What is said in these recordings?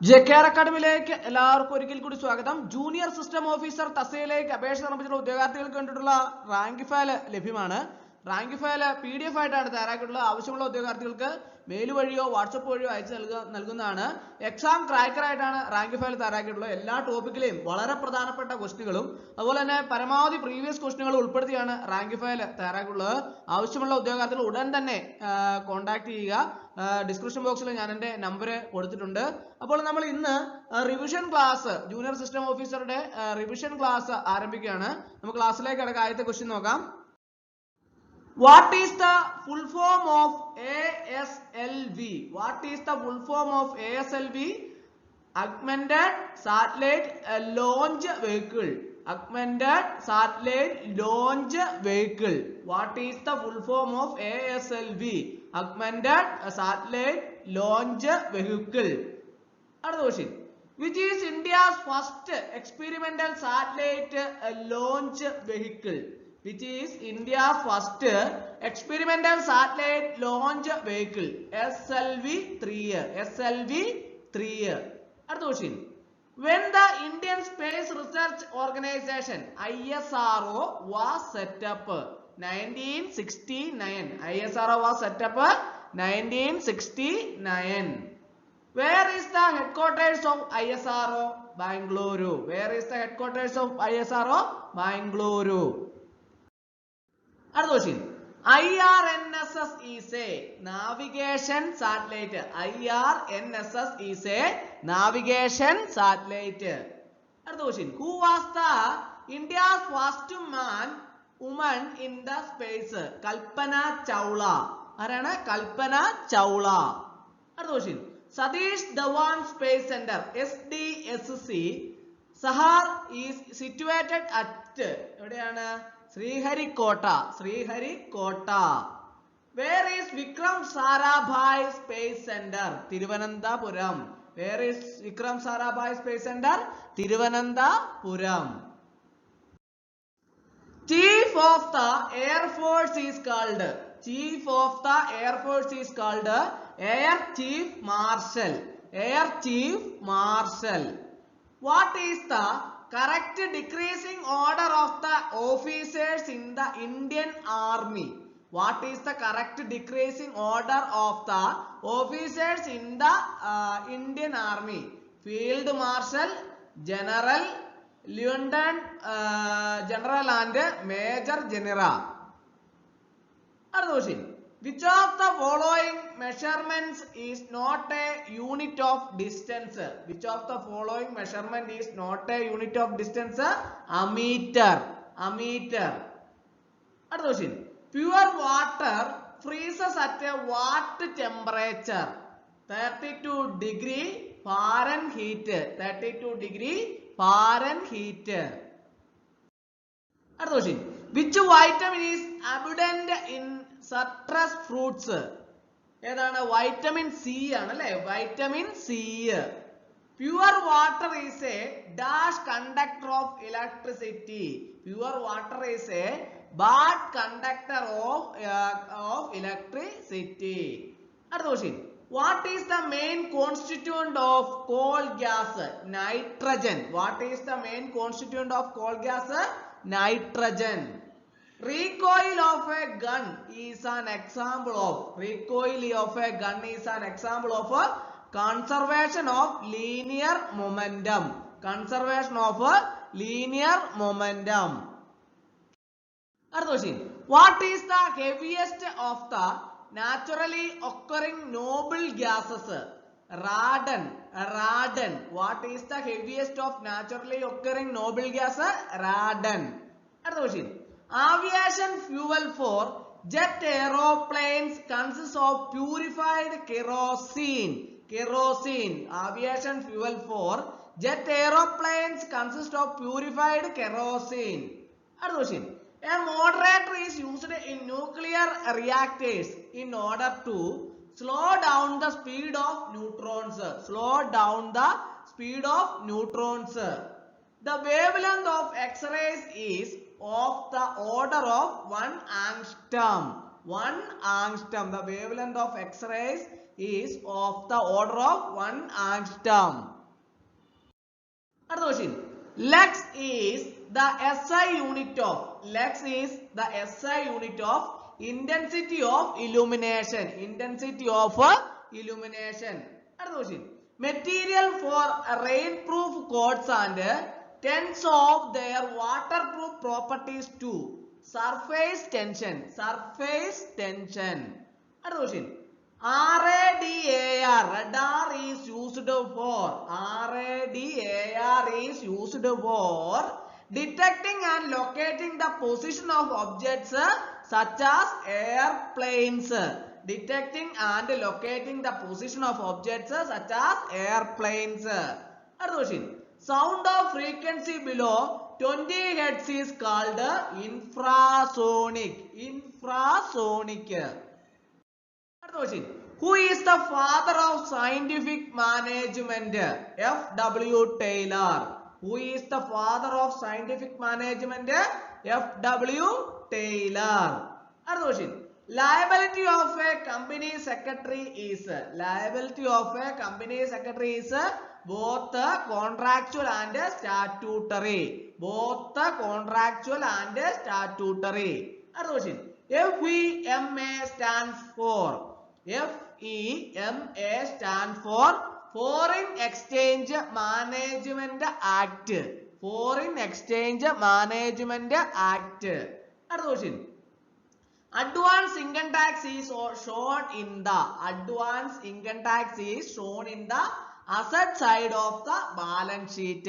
ജെകെആർ അക്കാഡമിയിലേക്ക് എല്ലാവർക്കും ഒരിക്കൽ കൂടി സ്വാഗതം. ജൂനിയർ സിസ്റ്റം ഓഫീസർ തസ്തികയിലേക്ക് അപേക്ഷ സമർപ്പിച്ചിട്ടുള്ള ഉദ്യോഗാർത്ഥികൾക്ക് വേണ്ടിയിട്ടുള്ള റാങ്ക് ഫയൽ ലഭ്യമാണ്. റാങ്ക് ഫയൽ PDF ആയിട്ടാണ് തയ്യാറാക്കിയിട്ടുള്ളത്. ആവശ്യമുള്ള ഉദ്യോഗാർത്ഥികൾക്ക് മെയിൽ വഴിയോ വാട്സപ്പ് വഴിയോ അയച്ചു നൽകുന്നതാണ്. എക്സാം ക്രാക്കർ ആയിട്ടാണ് റാങ്ക് ഫയൽ തയ്യാറാക്കിയിട്ടുള്ളത്. എല്ലാ ടോപ്പിക്കിലെയും വളരെ പ്രധാനപ്പെട്ട ക്വസ്റ്റ്യനുകളും അതുപോലെ തന്നെ പരമാവധി പ്രീവിയസ് ക്വസ്റ്റ്യനുകൾ ഉൾപ്പെടുത്തിയാണ് റാങ്ക് ഫയൽ തയ്യാറാക്കിയിട്ടുള്ളത്. ആവശ്യമുള്ള ഉദ്യോഗാർത്ഥികൾ ഉടൻ തന്നെ കോൺടാക്ട് ചെയ്യുക. ഡിസ്ക്രിപ്ഷൻ ബോക്സിൽ ഞാൻ എൻ്റെ നമ്പർ കൊടുത്തിട്ടുണ്ട്. അപ്പോൾ നമ്മൾ ഇന്ന് റിവിഷൻ ക്ലാസ് ജൂനിയർ സിസ്റ്റം ഓഫീസറുടെ റിവിഷൻ ക്ലാസ് ആരംഭിക്കുകയാണ്. നമുക്ക് ക്ലാസ്സിലേക്ക് കിടക്കാം. ആദ്യത്തെ ക്വസ്റ്റ്യൻ നോക്കാം. What is the full form of ASLV? What is the full form of ASLV? Augmented Satellite Launch Vehicle. Augmented Satellite Launch Vehicle. What is the full form of ASLV? Augmented Satellite Launch Vehicle. Another question. Which is India's first experimental satellite launch vehicle? Which is India's first experimental satellite launch vehicle? SLV-3. SLV-3. Another question. When the Indian Space Research Organization ISRO was set up? 1969. ISRO was set up 1969. Where is the headquarters of ISRO? Bangalore. Where is the headquarters of ISRO? Bangalore. Another question. IRNSS is a navigation satellite. IRNSS is a navigation satellite. Another question. Who was the India's first woman in the space? Kalpana Chawla. Arana Kalpana Chawla. Another question. Satish Dhawan Space Center SDSC Sahar is situated at Sriharikota. Sriharikota. Where is Vikram Sarabhai Space Center? Thiruvananthapuram. Where is Vikram Sarabhai Space Center? Thiruvananthapuram. Chief of the Air Force is called. Chief of the Air Force is called Air Chief Marshal. Air Chief Marshal. What is the correct decreasing order of the officers in the Indian Army? What is the correct decreasing order of the officers in the Indian Army? Field Marshal, General, Lieutenant General and Major General. Another question. Which of the following measurements is not a unit of distance? Which of the following measurement is not a unit of distance? Ammeter. Ammeter. Another question. Pure water freezes at a what temperature? 32 degree Fahrenheit. 32 degree Fahrenheit. Another question. Which vitamin is abundant in citrus fruits? ഏതാണ്? Vitamin C ആണ് അല്ലേ? Vitamin C. Pure water is A dash conductor of electricity. Pure water is A bad conductor of electricity. അടുത്ത question. What is the main constituent of coal gas? Nitrogen. What is the main constituent of coal gas? Nitrogen. Recoil of a gun is an example of. Recoil of a gun is an example of conservation of linear momentum. Conservation of linear momentum. Another question. What is the heaviest of the naturally occurring noble gases? Radon. Radon. What is the heaviest of naturally occurring noble gas? Radon. Another question. Aviation fuel for jet aeroplanes consists of purified kerosene. Kerosene. Aviation fuel for jet aeroplanes consists of purified kerosene. Another question. A moderator is used in nuclear reactors in order to slow down the speed of neutrons. Slow down the speed of neutrons. The wavelength of X-rays is of the order of 1 angstrom. 1 angstrom. The wavelength of X-rays is of the order of 1 angstrom. അടുത്ത question. Lux is the SI unit of intensity of illumination. അടുത്ത question. Material for rainproof coats and tens of their waterproof properties to surface tension. അടുത്ത question. radar is used for detecting and locating the position of objects such as airplanes. Other question. Sound of frequency below 20 Hz is called infrasonic. Other question. Who is the father of scientific management? F.W. Taylor. Who is the father of scientific management? F.W. Taylor. Other question. Liability of a company secretary is both contractual and statutory. Other question. FEMA stands for Foreign Exchange Management Act. Other question. Advance income tax is shown in the asset side of the balance sheet.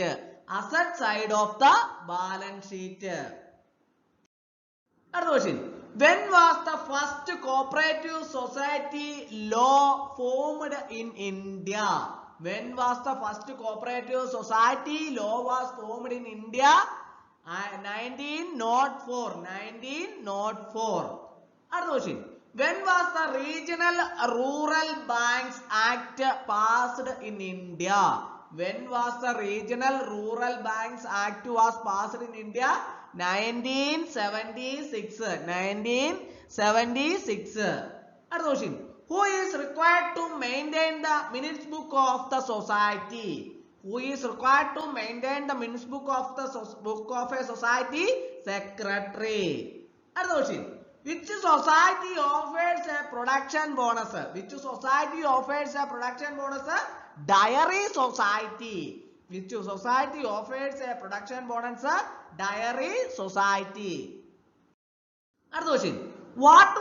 Other question. When was the first cooperative society law formed in India? 1904. Other question. When was the Regional Rural Banks Act passed in India? 1976. Other question. Who is required to maintain the minutes book of the society? Secretary. Other question. Which society offers a production bonus? Dairy society. Dairy society. Other question. What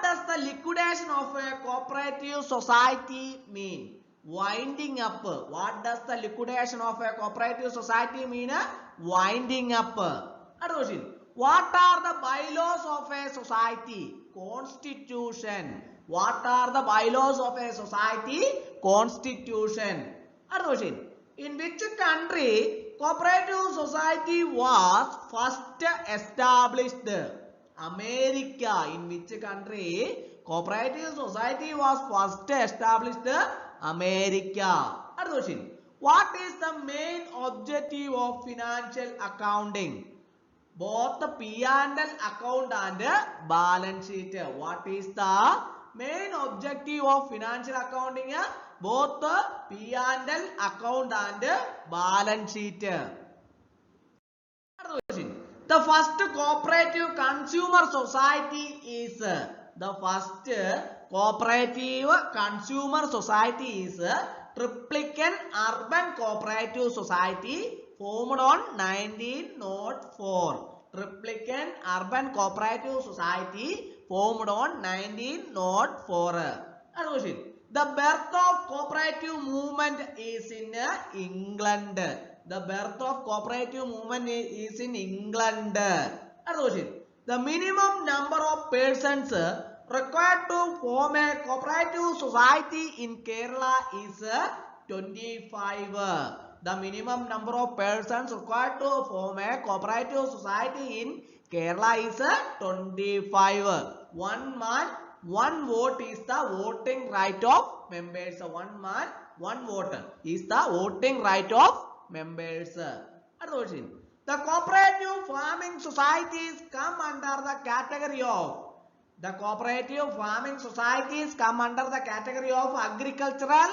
does the liquidation of a cooperative society mean? Winding up. What does the liquidation of a cooperative society mean? Winding up. Other question. What are the bylaws of a society? Constitution. What are the bylaws of a society? Constitution. Other question. In which country cooperative society was first established? America. In which country cooperative society was first established? America. Other question. What is the main objective of financial accounting? Both the P&L account and balance sheet. What is the main objective of financial accounting? Both the P&L account and balance sheet. The first cooperative consumer society is Triplicane Urban Cooperative Society formed on 1904. Triplicane Urban Cooperative Society formed on 1904. The birth of cooperative movement is in England. The minimum number of persons required to form a cooperative society in Kerala is 25. The minimum number of persons required to form a cooperative society in Kerala is 25. One man, one vote is the voting right of members. One man, one vote is the voting right of members. The cooperative farming societies come under the category of The cooperative farming societies come under the category of agricultural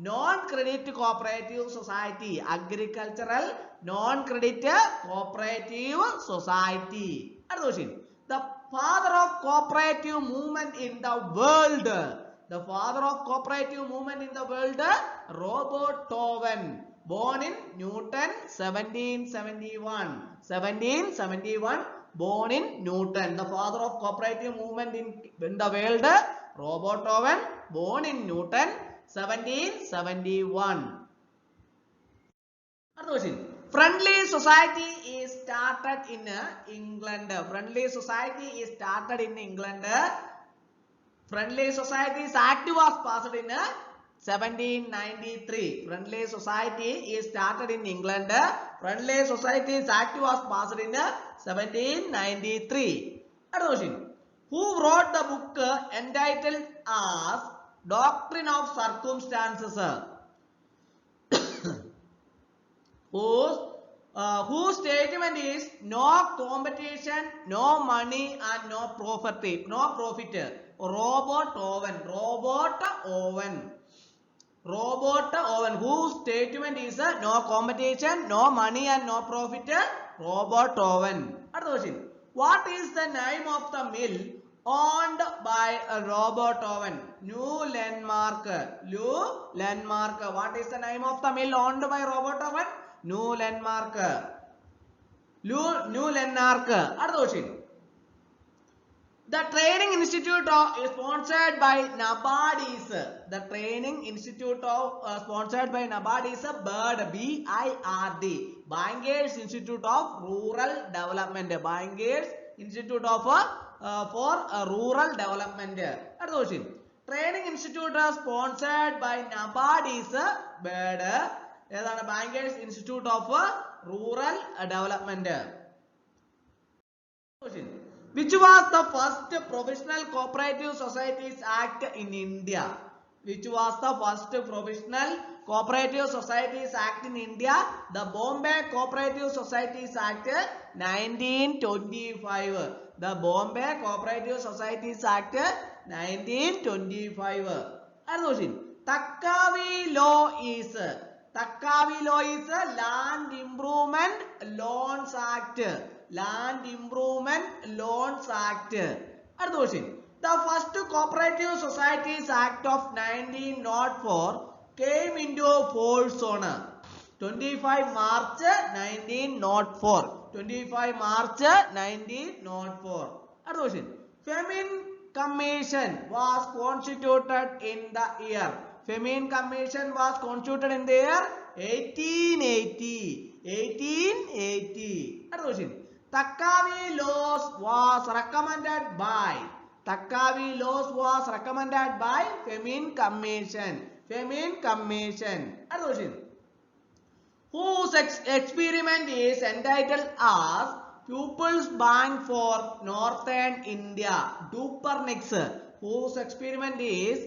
non-credit cooperative society. Agricultural non-credit cooperative society. അടുത്ത question. The father of cooperative movement in the world. The father of cooperative movement in the world, Robert Owen, born in Newton 1771. 1771, born in Newton. The father of cooperative movement in the world, Robert Owen, born in Newton 1771. Another question. Friendly society is started in England. Friendly society is started in England. Friendly Societies Act was passed in 1793. Friendly Society is started in England. Friendly Societies Act was passed in 1793. Another question. Who wrote the book entitled as Doctrine of Circumstances? Whose statement is no competition, no money and no profit. Robert Owen. Whose statement is no competition, no money and no profit. Robert Owen. Another question. What is the name of the mill owned by Robert Owen? New Landmark. What is the name of the mill owned by Robert Owen? New Landmark. Another question. The training institute is sponsored by NABARD is. The training institute sponsored by NABARD is BIRD. BIRD. Bangers Institute of Rural Development. Bangers Institute of for Rural Development. Another question. Training institute sponsored by NABARD is BIRD. ഏതാണ് Bangers Institute of Rural Development. Which was the first Professional Cooperative Societies Act in India? Which was the first Professional Cooperative Societies Act in India? The Bombay Cooperative Societies Act 1925. The Bombay Cooperative Societies Act 1925. Another question. Takavi law is Land Improvement Loans Act. Land Improvement Loans Act. Another question. The first Cooperative Societies Act of 1904 came into force on 25 March 1904. 25 March 1904. Another question. Famine Commission was constituted in the year. Famine Commission was constituted in the year 1880. 1880. Another question. Takavi laws was recommended by. Takavi laws was recommended by Famine Commission. Famine Commission. Another question. Whose experiment is entitled as People's Bank for Northern India? Dupernix. Whose experiment is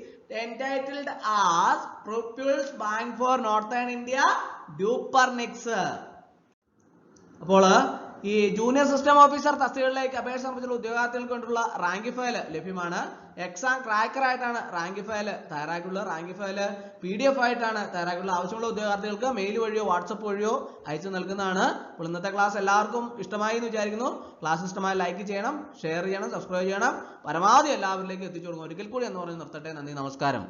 entitled as People's Bank for Northern India? Dupernix. അപ്പോൾ ഈ junior system officer തസ്തികകളിലേക്ക് അപേക്ഷ സമർപ്പിച്ച ഉദ്യോഗാർത്ഥികൾക്ക് വേണ്ടിയുള്ള rank file ലഭ്യമാണ്. Exam cracker ആയിട്ടാണ് rank file തയ്യാറാക്കിയിട്ടുള്ളത്. Rank file PDF ആയിട്ടാണ് തയ്യാറാക്കിയിട്ടുള്ളത്. ആവശ്യമുള്ള ഉദ്യോഗാർത്ഥികൾക്ക് മെയിൽ വഴിയോ വാട്സപ്പ് വഴിയോ അയച്ചു നൽകുന്നതാണ്. അപ്പോൾ ഇന്നത്തെ ക്ലാസ് എല്ലാവർക്കും ഇഷ്ടമായി എന്ന് വിചാരിക്കുന്നു. ക്ലാസ് ഇഷ്ടമായി ലൈക്ക് ചെയ്യണം, ഷെയർ ചെയ്യണം, സബ്സ്ക്രൈബ് ചെയ്യണം. പരമാവധി എല്ലാവരിലേക്കും എത്തിച്ചു കൊടുക്കണം. ഒരിക്കൽ കൂടി എന്ന് പറഞ്ഞ് നിർത്തട്ടെ. നന്ദി, നമസ്കാരം.